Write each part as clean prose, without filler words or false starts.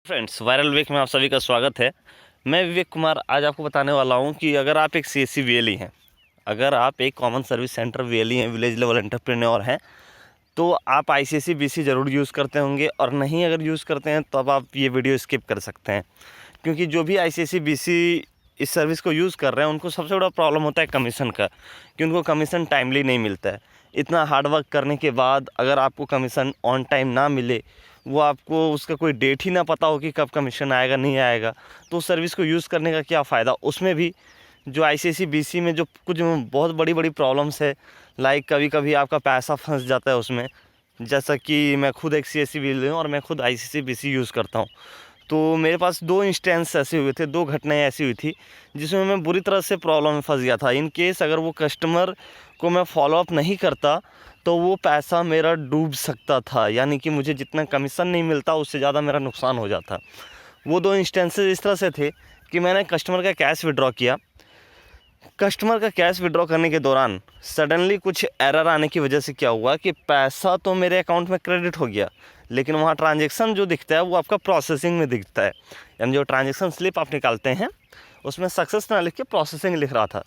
Friends, viral विवेक में आप सभी का स्वागत है। मैं विवेक कुमार आज आपको बताने वाला हूं कि अगर आप एक सीएससी वीएलई हैं, अगर आप एक कॉमन सर्विस सेंटर वीएलई हैं, विलेज लेवल एंटरप्रेन्योर हैं, तो आप आईसीएससी बीसी ज़रूर यूज़ करते होंगे। और नहीं अगर यूज़ करते हैं तो अब आप ये वीडियो स्किप कर सकते हैं, क्योंकि जो भी आईसीएससी बीसी इस सर्विस को यूज़ कर रहे हैं उनको सबसे बड़ा प्रॉब्लम होता है कमीशन का, कि उनको कमीशन टाइमली नहीं मिलता है। इतना हार्ड वर्क करने के बाद अगर आपको कमीशन ऑन टाइम ना मिले, वो आपको उसका कोई डेट ही ना पता हो कि कब कमीशन आएगा नहीं आएगा, तो उस सर्विस को यूज़ करने का क्या फ़ायदा। उसमें भी जो आईसीएससी बीसी में जो कुछ बहुत बड़ी बड़ी प्रॉब्लम्स है, लाइक कभी कभी आपका पैसा फंस जाता है उसमें। जैसा कि मैं खुद एक सीएससी वीएलई हूँ और मैं खुद आईसीएससी बीसी यूज़ करता हूँ, तो मेरे पास 2 इंस्टेंस ऐसे हुए थे, 2 घटनाएँ ऐसी हुई थी जिसमें मैं बुरी तरह से प्रॉब्लम में फंस गया था। इन केस अगर वो कस्टमर को मैं फॉलोअप नहीं करता तो वो पैसा मेरा डूब सकता था, यानी कि मुझे जितना कमीशन नहीं मिलता उससे ज़्यादा मेरा नुकसान हो जाता। वो 2 इंस्टेंसेस इस तरह से थे कि मैंने कस्टमर का कैश विड्रॉ किया। कस्टमर का कैश विड्रॉ करने के दौरान सडनली कुछ एरर आने की वजह से क्या हुआ कि पैसा तो मेरे अकाउंट में क्रेडिट हो गया, लेकिन वहाँ ट्रांजैक्शन जो दिखता है वो आपका प्रोसेसिंग में दिखता है। यानी जो ट्रांजैक्शन स्लिप आप निकालते हैं उसमें सक्सेस ना लिख के प्रोसेसिंग लिख रहा था।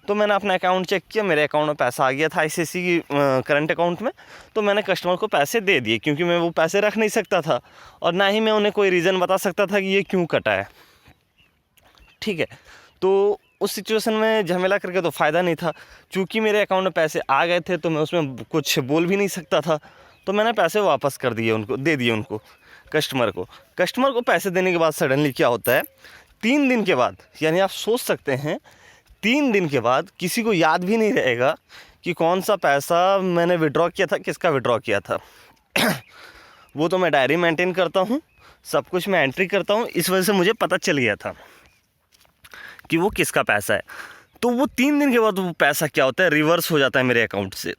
तो मैंने अपना अकाउंट चेक किया, मेरे अकाउंट में पैसा आ गया था आईसीआईसी की करंट अकाउंट में। तो मैंने कस्टमर को पैसे दे दिए, क्योंकि मैं वो पैसे रख नहीं सकता था और ना ही मैं उन्हें कोई रीज़न बता सकता था कि ये क्यों कटा है। ठीक है, तो उस सिचुएशन में झमेला करके तो फ़ायदा नहीं था। चूँकि मेरे अकाउंट में पैसे आ गए थे तो मैं उसमें कुछ बोल भी नहीं सकता था, तो मैंने पैसे वापस कर दिए, उनको दे दिए उनको, कस्टमर को। कस्टमर को पैसे देने के बाद सडनली क्या होता है, 3 दिन के बाद, यानी आप सोच सकते हैं 3 दिन के बाद किसी को याद भी नहीं रहेगा कि कौन सा पैसा मैंने विड्रॉ किया था, किसका विड्रॉ किया था। वो तो मैं डायरी मेंटेन करता हूँ, सब कुछ मैं एंट्री करता हूँ, इस वजह से मुझे पता चल गया था कि वो किसका पैसा है। तो वो 3 दिन के बाद वो पैसा क्या होता है, रिवर्स हो जाता है मेरे अकाउंट से।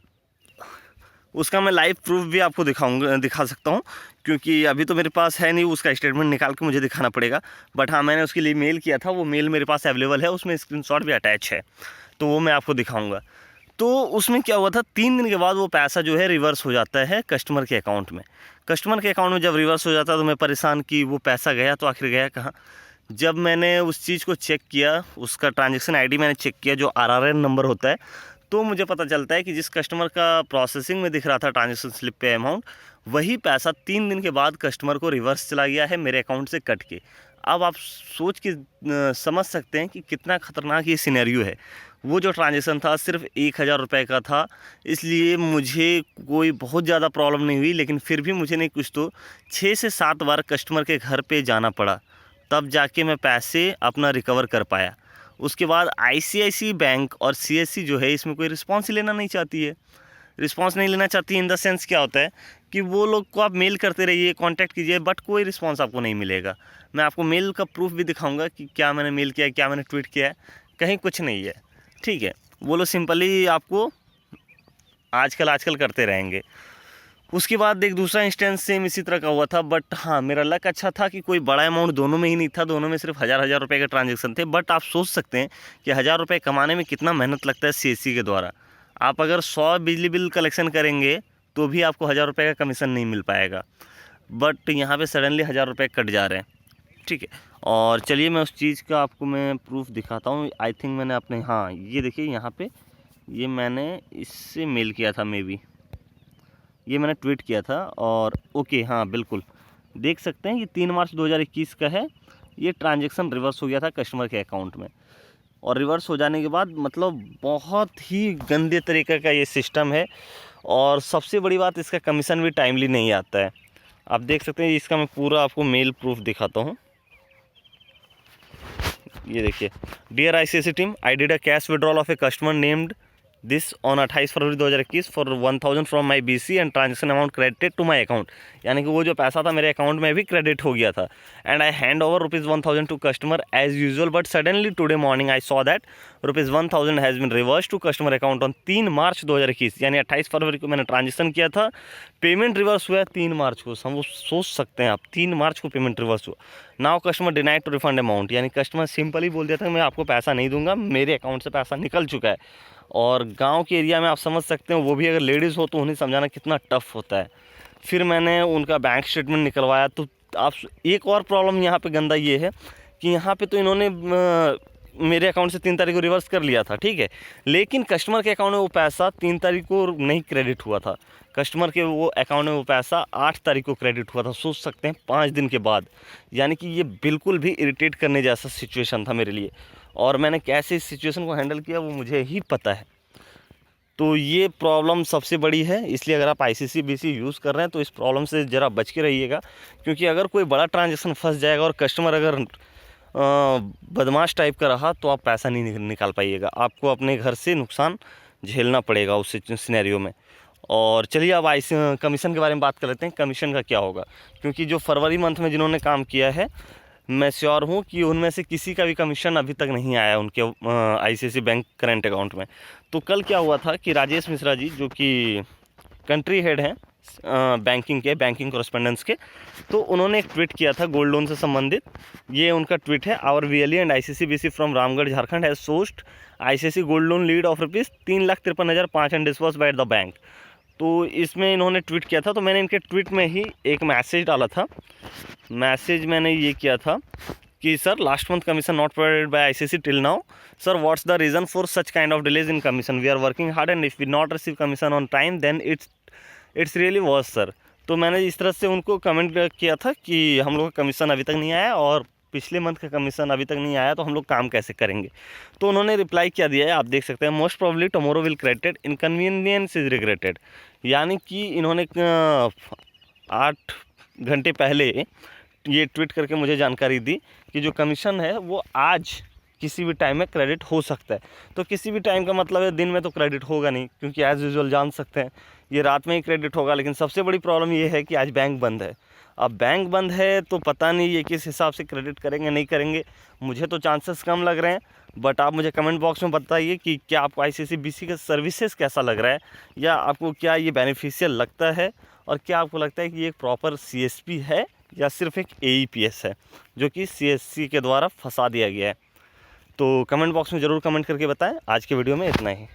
उसका मैं लाइव प्रूफ भी आपको दिखा सकता हूँ, क्योंकि अभी तो मेरे पास है नहीं, उसका स्टेटमेंट निकाल के मुझे दिखाना पड़ेगा। बट हाँ, मैंने उसके लिए मेल किया था, वो मेल मेरे पास अवेलेबल है, उसमें स्क्रीनशॉट भी अटैच है, तो वो मैं आपको दिखाऊंगा। तो उसमें क्या हुआ था, 3 दिन के बाद वो पैसा जो है रिवर्स हो जाता है कस्टमर के अकाउंट में। कस्टमर के अकाउंट में जब रिवर्स हो जाता है तो मैं परेशान कि वो पैसा गया तो आखिर गया कहाँ। जब मैंने उस चीज़ को चेक किया, उसका ट्रांजैक्शन आईडी मैंने चेक किया, जो आरआरएन नंबर होता है, तो मुझे पता चलता है कि जिस कस्टमर का प्रोसेसिंग में दिख रहा था ट्रांजैक्शन स्लिप पे अमाउंट, वही पैसा 3 दिन के बाद कस्टमर को रिवर्स चला गया है मेरे अकाउंट से कट के। अब आप सोच के समझ सकते हैं कि कितना ख़तरनाक ये सिनेरियो है। वो जो ट्रांजैक्शन था सिर्फ 1000 रुपये का था, इसलिए मुझे कोई बहुत ज़्यादा प्रॉब्लम नहीं हुई, लेकिन फिर भी मुझे नहीं कुछ तो 6 से 7 बार कस्टमर के घर पे जाना पड़ा, तब जाके मैं पैसे अपना रिकवर कर पाया। उसके बाद आईसीआईसी बैंक और सीएससी जो है इसमें कोई रिस्पॉन्स लेना नहीं चाहती है। रिस्पॉन्स नहीं लेना चाहती इन द सेंस क्या होता है कि वो लोग को आप मेल करते रहिए, कांटेक्ट कीजिए, बट कोई रिस्पॉन्स आपको नहीं मिलेगा। मैं आपको मेल का प्रूफ भी दिखाऊंगा कि क्या मैंने मेल किया है, क्या मैंने ट्वीट किया है, कहीं कुछ नहीं है। ठीक है, वो लोग सिंपली आपको आजकल करते रहेंगे। उसके बाद एक दूसरा इंस्टेंस सेम इसी तरह का हुआ था, बट हाँ, मेरा लक अच्छा था कि कोई बड़ा अमाउंट दोनों में ही नहीं था, दोनों में सिर्फ 1000 रुपये के ट्रांजैक्शन थे। बट आप सोच सकते हैं कि 1000 रुपये कमाने में कितना मेहनत लगता है सीएससी के द्वारा। आप अगर 100 बिजली बिल कलेक्शन करेंगे तो भी आपको 1000 रुपये का कमीशन नहीं मिल पाएगा, बट यहाँ पे सडनली 1000 रुपये कट जा रहे हैं। ठीक है, और चलिए मैं उस चीज़ का आपको मैं प्रूफ दिखाता हूँ। आई थिंक मैंने अपने, हाँ ये देखिए यहाँ पे, ये मैंने इससे मेल किया था, मे बी ये मैंने ट्वीट किया था। और ओके, हाँ बिल्कुल देख सकते हैं, ये 3 मार्च 2021 का है। ये ट्रांजैक्शन रिवर्स हो गया था कस्टमर के अकाउंट में, और रिवर्स हो जाने के बाद मतलब बहुत ही गंदे तरीके का ये सिस्टम है। और सबसे बड़ी बात, इसका कमीशन भी टाइमली नहीं आता है। आप देख सकते हैं, इसका मैं पूरा आपको मेल प्रूफ दिखाता हूँ। ये देखिए, dear ICIC team, I did a cash withdrawal of a customer named this on 28 February 2021 for 1000 from my BC and transaction amount credited to my account. यानी कि वो जो पैसा था मेरे अकाउंट में भी क्रेडिट हो गया था। And I hand over ₹1000 to customer as usual, but suddenly today morning I saw that ₹1000 has been reverse to customer account on 3 March 2021। यानी 28 फरवरी को मैंने ट्रांजेक्शन किया था, पेमेंट रिवर्स हुआ है 3 मार्च को। हम वो सोच सकते हैं आप, 3 मार्च को पेमेंट रिवर्स हुआ। Now customer denied to refund amount, यानी कस्टमर सिंपली बोल दिया था मैं आपको पैसा नहीं दूंगा, मेरे अकाउंट से पैसा निकल चुका है। और गांव के एरिया में आप समझ सकते हैं, वो भी अगर लेडीज़ हो तो उन्हें समझाना कितना टफ़ होता है। फिर मैंने उनका बैंक स्टेटमेंट निकलवाया, तो आप एक और प्रॉब्लम यहाँ पे गंदा ये है कि यहाँ पे तो इन्होंने मेरे अकाउंट से 3 तारीख को रिवर्स कर लिया था, ठीक है, लेकिन कस्टमर के अकाउंट में वो पैसा 3 तारीख को नहीं क्रेडिट हुआ था। कस्टमर के वो अकाउंट में वो पैसा 8 तारीख को क्रेडिट हुआ था। सोच सकते हैं 5 दिन के बाद। यानी कि ये बिल्कुल भी इरिटेट करने जैसा सिचुएशन था मेरे लिए, और मैंने कैसे इस सिचुएशन को हैंडल किया वो मुझे ही पता है। तो ये प्रॉब्लम सबसे बड़ी है, इसलिए अगर आप ICC-BC यूज़ कर रहे हैं तो इस प्रॉब्लम से ज़रा बच के रहिएगा, क्योंकि अगर कोई बड़ा ट्रांजेक्शन फंस जाएगा और कस्टमर अगर बदमाश टाइप का रहा तो आप पैसा नहीं निकाल पाइएगा, आपको अपने घर से नुकसान झेलना पड़ेगा उस सिनेरियो में। और चलिए अब कमीशन के बारे में बात कर लेते हैं। कमीशन का क्या होगा, क्योंकि जो फरवरी मंथ में जिन्होंने काम किया है मैं श्योर हूँ कि उनमें से किसी का भी कमीशन अभी तक नहीं आया उनके ICICI बैंक करेंट अकाउंट में। तो कल क्या हुआ था कि राजेश मिश्रा जी जो कि कंट्री हेड हैं बैंकिंग कॉरेस्पोंडेंस के, तो उन्होंने एक ट्वीट किया था गोल्ड लोन से संबंधित। ये उनका ट्वीट है, our VLE and ICC-BC from Ramgarh Jharkhand has sourced ICICI gold loan lead of ₹3,53,500 and disbursed by the bank. तो इसमें इन्होंने ट्वीट किया था, तो मैंने इनके ट्वीट में ही एक मैसेज डाला था। मैसेज मैंने ये किया था कि sir last month commission not provided by ICICI till now, sir what's the reason for such kind of delays in commission, we are working hard and if we not receive commission on time then it's really worse sir. तो मैंने इस तरह से उनको comment किया था कि हम लोग का कमीशन अभी तक नहीं आया और पिछले मंथ का कमीशन अभी तक नहीं आया, तो हम लोग काम कैसे करेंगे। तो उन्होंने रिप्लाई क्या दिया है आप देख सकते हैं, most probably tomorrow will credited, inconvenience is regretted. यानी कि इन्होंने 8 घंटे पहले ये ट्वीट करके मुझे जानकारी दी कि जो कमीशन है वो आज किसी भी टाइम में क्रेडिट हो सकता है। तो किसी भी टाइम का मतलब है दिन में तो क्रेडिट होगा नहीं, क्योंकि एज़ यूजुअल जान सकते हैं ये रात में ही क्रेडिट होगा। लेकिन सबसे बड़ी प्रॉब्लम ये है कि आज बैंक बंद है। अब बैंक बंद है तो पता नहीं ये किस हिसाब से क्रेडिट करेंगे नहीं करेंगे, मुझे तो चांसेस कम लग रहे हैं। बट आप मुझे कमेंट बॉक्स में बताइए कि क्या आपको ICICI-BC का सर्विसेज कैसा लग रहा है, या आपको क्या ये बेनिफिशियल लगता है, और क्या आपको लगता है कि ये एक प्रॉपर CSP है या सिर्फ एक AEPS है जो कि CSC के द्वारा फंसा दिया गया है। तो कमेंट बॉक्स में ज़रूर कमेंट करके बताएं। आज के वीडियो में इतना ही।